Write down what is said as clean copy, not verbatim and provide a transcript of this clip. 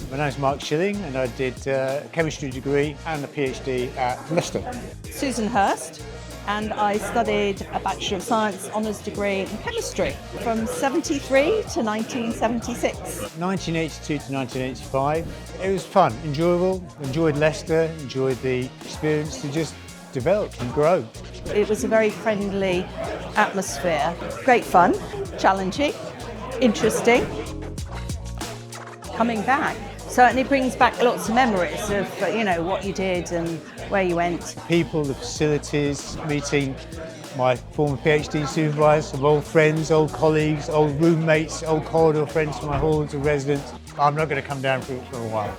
My name's Mark Schilling and I did a chemistry degree and a PhD at Leicester. Susan Hurst, and I studied a Bachelor of Science honours degree in chemistry from 73 to 1976. 1982 to 1985. It was fun, enjoyable, enjoyed Leicester, enjoyed the experience to just develop and grow. It was a very friendly atmosphere, great fun, challenging, interesting. Coming back certainly brings back lots of memories of what you did and where you went. People, the facilities, meeting my former PhD supervisors, some old friends, old colleagues, old roommates, old corridor friends from my halls of residence. I'm not going to come down for a while.